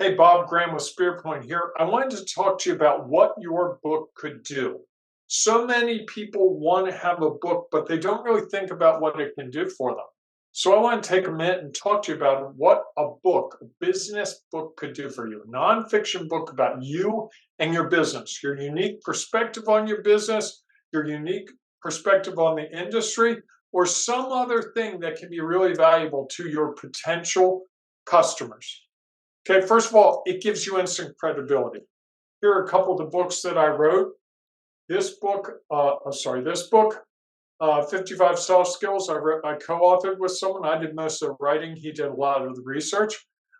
Hey, Bob Graham with SpearPoint here. I wanted to talk to you about what your book could do. So many people want to have a book, but they don't really think about what it can do for them. So I want to take a minute and talk to you about what a book, a business book could do for you. A nonfiction book about you and your business, your unique perspective on your business, your unique perspective on the industry, or some other thing that can be really valuable to your potential customers. Okay, first of all, it gives you instant credibility. Here are a couple of the books that I wrote. This book, 55 Soft Skills, I co-authored with someone. I did most of the writing. He did a lot of the research.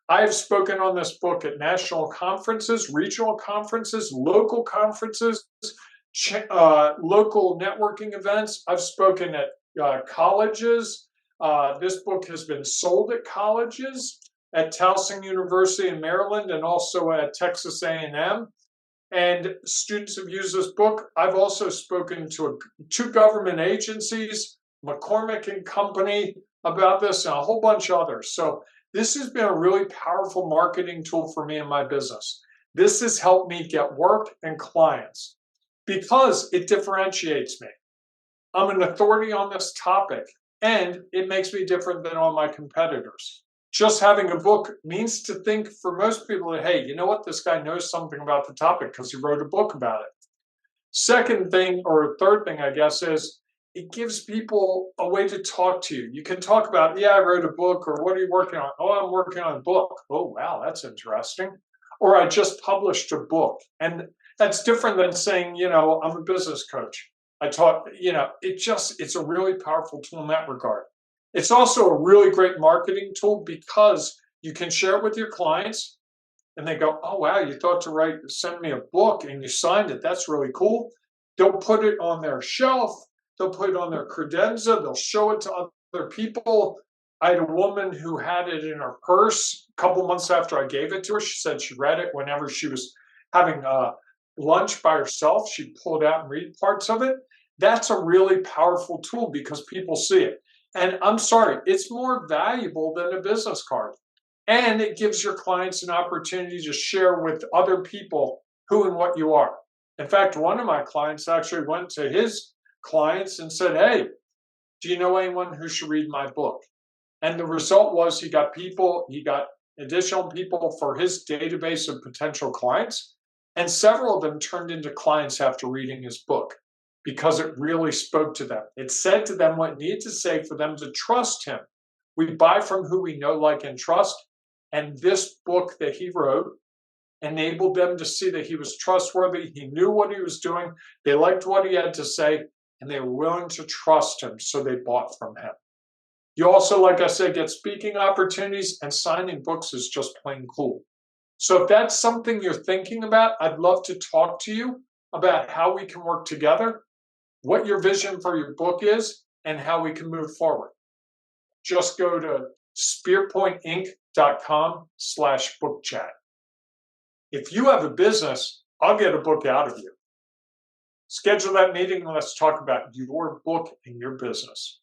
I have spoken on this book at national conferences, regional conferences, local conferences, local networking events. I've spoken at colleges. This book has been sold at colleges, at Towson University in Maryland, and also at Texas A&M. And students have used this book. I've also spoken to two government agencies, McCormick and Company, about this, and a whole bunch of others. So this has been a really powerful marketing tool for me in my business. This has helped me get work and clients because it differentiates me. I'm an authority on this topic, and it makes me different than all my competitors. Just having a book means to think for most people that, hey, you know what? This guy knows something about the topic because he wrote a book about it. Second thing, or third thing, I guess, is it gives people a way to talk to you. You can talk about, yeah, I wrote a book, or what are you working on? Oh, I'm working on a book. Oh, wow, that's interesting. Or I just published a book. And that's different than saying, I'm a business coach. I taught, it's a really powerful tool in that regard. It's also a really great marketing tool because you can share it with your clients and they go, oh, wow, you thought to send me a book and you signed it. That's really cool. They'll put it on their shelf. They'll put it on their credenza. They'll show it to other people. I had a woman who had it in her purse a couple months after I gave it to her. She said she read it whenever she was having lunch by herself. She'd pull it out and read parts of it. That's a really powerful tool because people see it. And I'm sorry, it's more valuable than a business card. And it gives your clients an opportunity to share with other people who and what you are. In fact, one of my clients actually went to his clients and said, hey, do you know anyone who should read my book? And the result was he got additional people for his database of potential clients. And several of them turned into clients after reading his book, because it really spoke to them. It said to them what it needed to say for them to trust him. We buy from who we know, like, and trust. And this book that he wrote enabled them to see that he was trustworthy. He knew what he was doing. They liked what he had to say, and they were willing to trust him, so they bought from him. You also, like I said, get speaking opportunities, and signing books is just plain cool. So if that's something you're thinking about, I'd love to talk to you about how we can work together, what your vision for your book is, and how we can move forward. Just go to spearpointinc.com/book chat. If you have a business, I'll get a book out of you. Schedule that meeting and let's talk about your book and your business.